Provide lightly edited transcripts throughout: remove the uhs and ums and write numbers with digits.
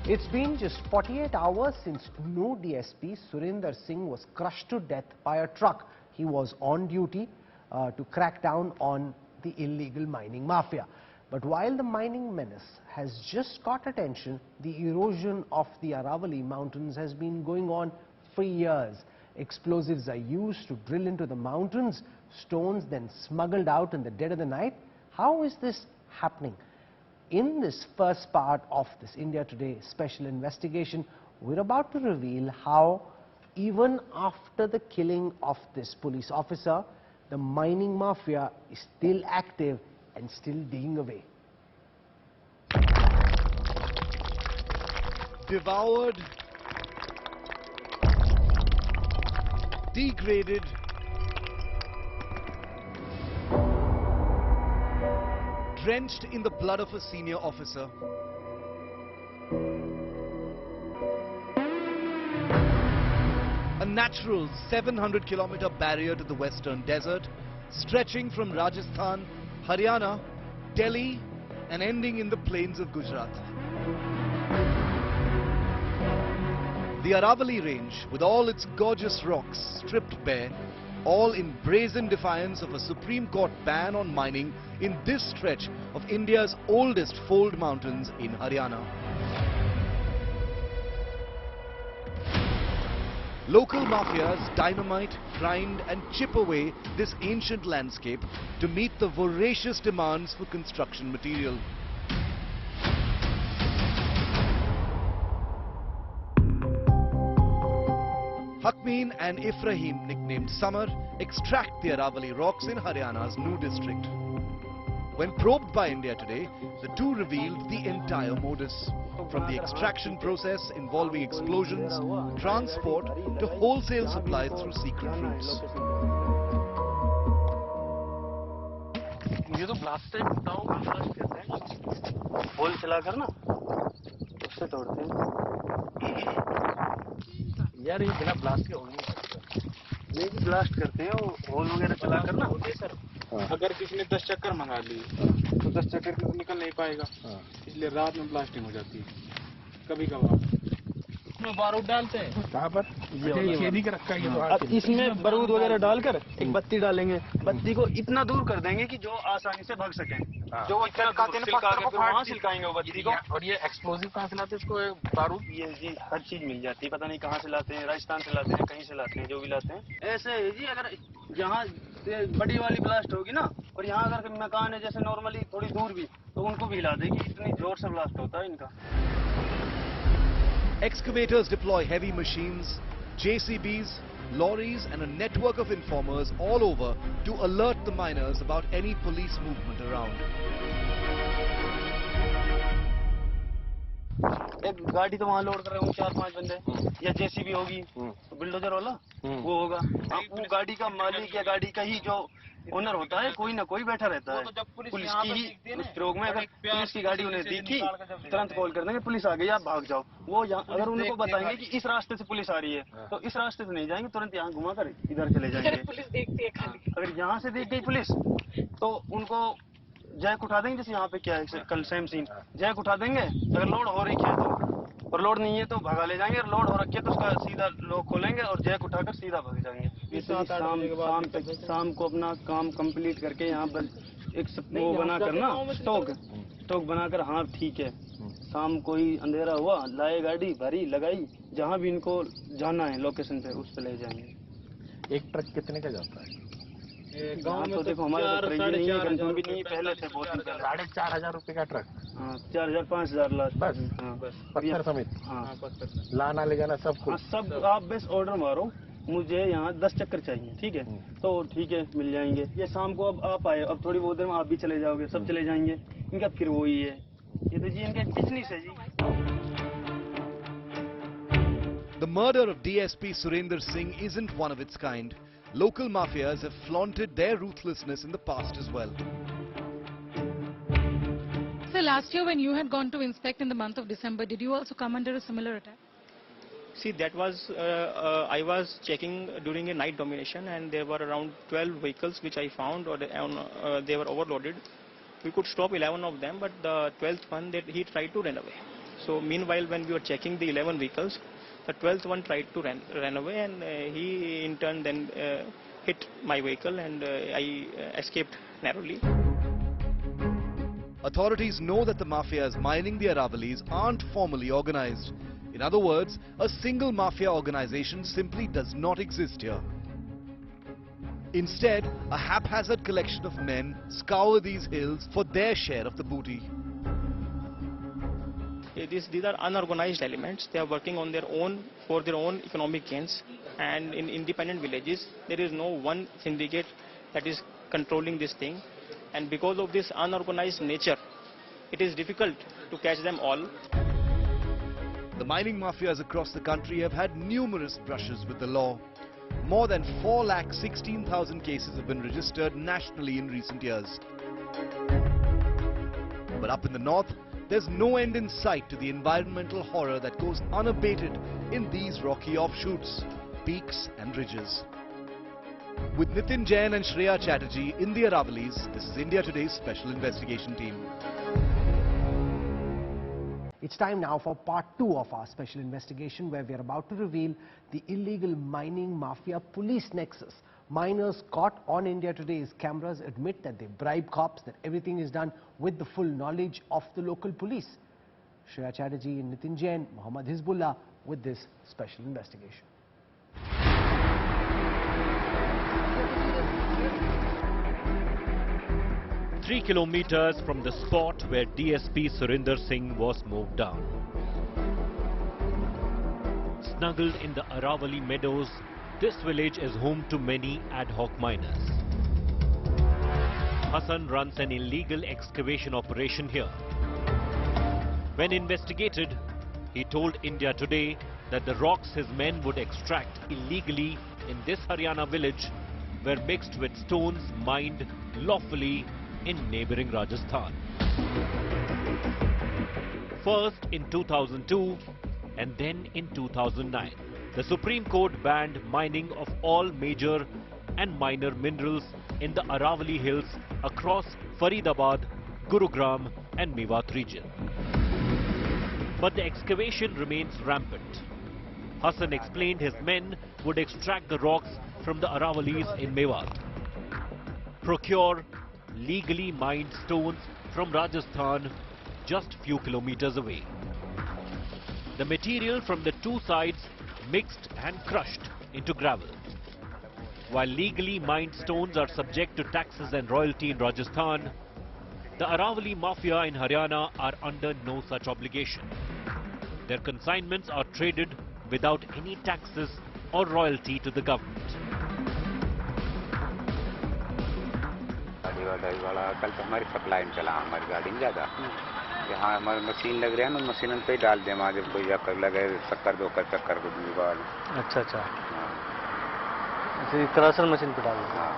It's been just 48 hours since new DSP Surendra Singh was crushed to death by a truck. He was on duty to crack down on the illegal mining mafia. But while the mining menace has just got attention, the erosion of the Aravallis mountains has been going on for years. Explosives are used to drill into the mountains, stones then smuggled out in the dead of the night. How is this happening? In this first part of this India Today special investigation, we're about to reveal how even after the killing of this police officer, the mining mafia is still active and still digging away. Devoured, degraded, drenched in the blood of a senior officer. A natural 700-kilometer barrier to the western desert, stretching from Rajasthan, Haryana, Delhi, and ending in the plains of Gujarat. The Aravallis range, with all its gorgeous rocks stripped bare, all in brazen defiance of a Supreme Court ban on mining in this stretch of India's oldest fold mountains in Haryana. Local mafias dynamite, grind and chip away this ancient landscape to meet the voracious demands for construction material. Hakmeen and Ifrahim, nicknamed Summer, extract the Aravallis rocks in Haryana's new district. When probed by India Today, the two revealed the entire modus. From the extraction process involving explosions, transport to wholesale supplies through secret routes. ये तो blast type बताओ blast कहते हैं whole चलाकर ना उससे तोड़ते हैं यार ये बिना ब्लास्ट के हो नहीं सकता नहीं ब्लास्ट करते हैं वो होल वगैरह चलाकर ना होते सर अगर किसी ने 10 चक्कर मंगा लिए तो 10 चक्कर के निकल नहीं पाएगा इसलिए रात में ब्लास्टिंग हो जाती है कभी कभार इसमें बारूद डालते हैं कहाँ पर ये खेती का रखा है अब इसमें बारूद वगैरह डालकर एक बत्ती डालेंगे बत्ती को इतना दूर कर देंगे कि जो आसानी से भाग सकें जो वो वहाँ सिलकाएंगे वो बत्ती को और ये एक्सप्लोजिव कहाँ से लाते हैं इसको बारूद ये जी हर चीज मिल जाती है पता नहीं कहाँ से लाते हैं राजस्थान से लाते हैं कहीं से लाते हैं जो भी लाते हैं ऐसे है जी अगर यहाँ बड़ी वाली ब्लास्ट होगी ना और यहाँ अगर मकान है जैसे नॉर्मली थोड़ी दूर भी तो उनको भी हिला देगी इतनी जोर से ब्लास्ट होता है इनका Excavators deploy heavy machines, JCBs, lorries and a network of informers all over to alert the miners about any police movement around. एक गाड़ी तो वहाँ लोड कर रहे होंगे 4-5 बंदे या जेसीबी होगी बुलडोजर वाला वो होगा वो गाड़ी का मालिक या गाड़ी का ही जो ओनर होता है कोई ना कोई बैठा रहता है पुलिस की ही उस प्रयोग में अगर पुलिस की गाड़ी उन्हें दिखी तुरंत कॉल कर देंगे पुलिस आ गई आप भाग जाओ वो अगर उनको बताएंगे कि इस रास्ते से पुलिस आ रही है तो इस रास्ते से नहीं जाएंगे तुरंत यहाँ घुमा कर इधर चले जाएंगे पुलिस देखती है खाली अगर यहाँ से देख गई पुलिस तो उनको जैक उठा देंगे जैसे यहाँ पे क्या है कल सेम सीन जैक उठा देंगे अगर लोड हो रही है तो और लोड नहीं है तो भगा ले जाएंगे और लोड हो रखी है तो उसका सीधा लोग खोलेंगे और जैक उठाकर सीधा भाग जाएंगे शाम को अपना काम कंप्लीट करके यहाँ पर एक वो बनाकर ना स्टॉक बनाकर हाँ ठीक है शाम को ही अंधेरा हुआ लाए गाड़ी भरी लगाई जहाँ भी इनको जाना है लोकेशन पे उस पे ले जाएंगे एक ट्रक कितने का जाता है गाँव में तो देखो हमारे नहीं पहले थे बहुत 4,500 रुपए का ट्रक 4,000-5,000 बस पत्थर समेत लाना ले जाना सब कुछ सब आप बस ऑर्डर मारो मुझे यहाँ 10 चक्कर चाहिए ठीक है तो ठीक है मिल जाएंगे ये शाम को अब आप आए अब थोड़ी बहुत देर में आप भी चले जाओगे सब चले जाएंगे इनका फिर वही है ये तो जी इनका बिजनेस है जी The murder of DSP Surendra Singh isn't one of its kind. Local mafias have flaunted their ruthlessness in the past as well. So last year when you had gone to inspect in the month of December, did you also come under a similar attack? See, that was, I was checking during a night domination and there were around 12 vehicles which I found or they were overloaded. We could stop 11 of them, but the 12th one, he tried to run away. So meanwhile, when we were checking the 11 vehicles, the 12th one tried to run away, and he in turn then hit my vehicle, and I escaped narrowly. Authorities know that the mafias mining the Aravalis aren't formally organized. In other words, a single mafia organization simply does not exist here. Instead, a haphazard collection of men scour these hills for their share of the booty. These are unorganized elements. They are working on their own, for their own economic gains, and in independent villages there is no one syndicate that is controlling this thing, and because of this unorganized nature, it is difficult to catch them all. The mining mafias across the country have had numerous brushes with the law. More than 4,16,000 cases have been registered nationally in recent years. But up in the north, there's no end in sight to the environmental horror that goes unabated in these rocky offshoots, peaks and ridges. With Nitin Jain and Shreya Chatterjee in the Aravalis, this is India Today's special investigation team. It's time now for part 2 of our special investigation, where we are about to reveal the illegal mining mafia police nexus. Miners caught on India Today's cameras admit that they bribe cops, that everything is done with the full knowledge of the local police. Shreya Chatterjee and Nitin Jain, Mohammad Hizbullah with this special investigation. Three kilometers from the spot where DSP Surendra Singh was moved down. Snuggled in the Aravali meadows, this village is home to many ad hoc miners. Hassan runs an illegal excavation operation here. When investigated, he told India Today that the rocks his men would extract illegally in this Haryana village were mixed with stones mined lawfully in neighboring Rajasthan. First in 2002 and then in 2009. The Supreme Court banned mining of all major and minor minerals in the Aravali hills across Faridabad, Gurugram and Mewat region. But the excavation remains rampant. Hassan explained his men would extract the rocks from the Aravalis in Mewat, procure legally mined stones from Rajasthan just few kilometers away. The material from the two sides mixed and crushed into gravel. While legally mined stones are subject to taxes and royalty in Rajasthan, the Aravali Mafia in Haryana are under no such obligation. Their consignments are traded without any taxes or royalty to the government. कल तो हमारी supply में चला हमारी गाड़ी में ज़्यादा यहाँ हमारी मशीन लग रही है ना मशीन पे ही डाल दें वहाँ जब कोई चक्कर लगे चक्कर दो चक्कर को निकाल अच्छा अच्छा क्रशर मशीन पे डाल हाँ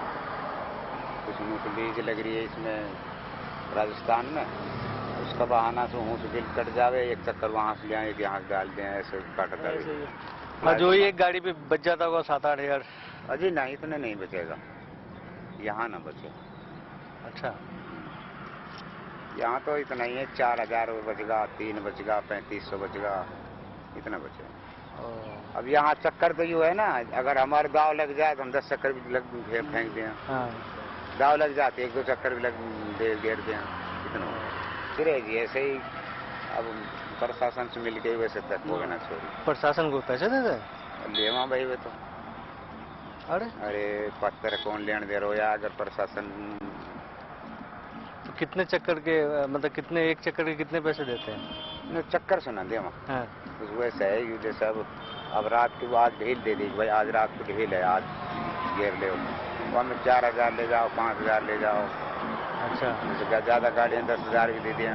कुछ मुँह से बीज लग रही है इसमें राजस्थान में उसका बहाना से मुँह से बिल कट जावे एक चक्कर वहाँ से ले आए एक यहाँ से डाल दें ऐसे काटता है जो ही एक गाड़ी पे बच जाता होगा 7-8 हज़ार अजी नहीं इतने नहीं बचेगा यहाँ ना बचे अच्छा यहाँ तो इतना ही है 4,000 बचेगा 3 बचेगा 3500 बचेगा इतना बचेगा अब यहाँ चक्कर तो यूँ है ना अगर हमारे गांव लग जाए तो हम 10 चक्कर भी लग फेंक दें गांव लग जाते 1-2 चक्कर भी लग घेर दें इतना फिर ऐसे ही अब प्रशासन से मिल के वैसे तक हो गया चोरी प्रशासन को पैसे दे दे लेवा भाई वे तो अरे पत्थर कौन लेने दे रहा या अगर प्रशासन कितने चक्कर के मतलब कितने एक चक्कर के कितने पैसे देते हैं चक्कर सुना दे वहाँ वैसे है यू जैसे अब रात की आज ढील दे दी भाई आज रात को ढील है आज घेर ले वहाँ में 4,000 ले जाओ 5,000 ले जाओ अच्छा ज़्यादा गाड़ियाँ 10,000 भी दे दिया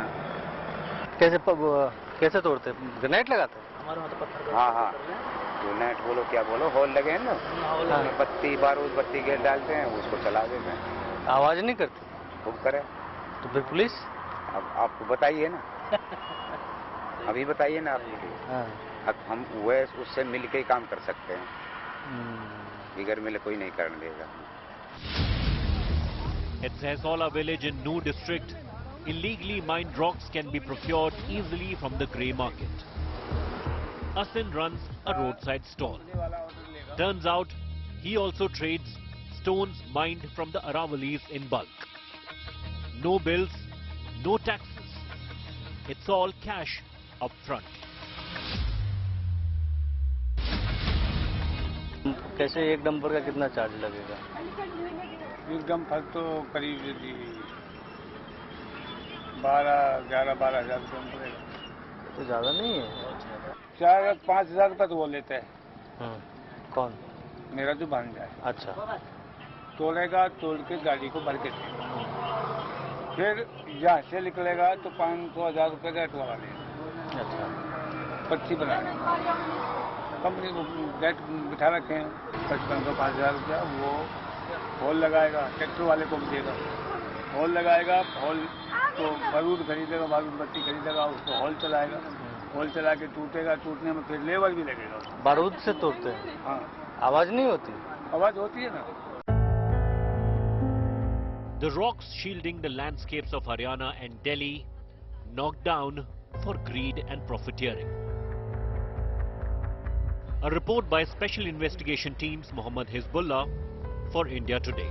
कैसे तोड़ते ग्रेनेड लगाते हमारे वहाँ तो पत्थर हाँ हाँ ग्रेनेड बोलो क्या बोलो होल लगे हैं ना बत्ती बारूद बत्ती घेर डालते हैं उसको चला देते हैं आवाज़ नहीं करती खूब करे तो फिर पुलिस अब आपको बताइए ना अभी बताइए ना आप अब हम वह उससे मिल के ही काम कर सकते हैं बिगर मिले कोई नहीं करने देगा At Sehsola village in Noor district, illegally mined rocks can be procured easily from the grey market. Asin runs a roadside stall. Turns out, he also trades stones mined from the Aravalis in bulk. No bills, no taxes. It's all cash up front. कैसे एक dumper का कितना charge लगेगा? एक dumper तो करीब 12-11-12 हज़ार रुपये पड़ेगा। तो ज़्यादा नहीं है? 4-5 हज़ार रुपये तो वो लेते हैं। कौन? मेरा जो भांजा है। अच्छा। तोड़ेगा, तोड़ के गाड़ी को भर के देगा। फिर यहाँ से निकलेगा तो 500-1000 रुपये का एटवाला लेगा। अच्छा। पर्ची बनाने कंपनी को डेट बिठा रखे हैं 5500-5000 रुपया। वो हॉल लगाएगा, ट्रैक्टर वाले को भी देगा। हॉल लगाएगा, हॉल तो बारूद खरीदेगा, बारूद बत्ती खरीदेगा, उसको हॉल चलाएगा। हॉल चला के टूटेगा, टूटने में फिर लेबर भी लगेगा। बारूद से तोड़ते हैं? हाँ। आवाज नहीं होती? आवाज होती है ना। The rocks shielding the landscapes of Haryana and Delhi knocked down for greed and profiteering. A report by Special Investigation Teams Mohammad Hizbullah for India Today.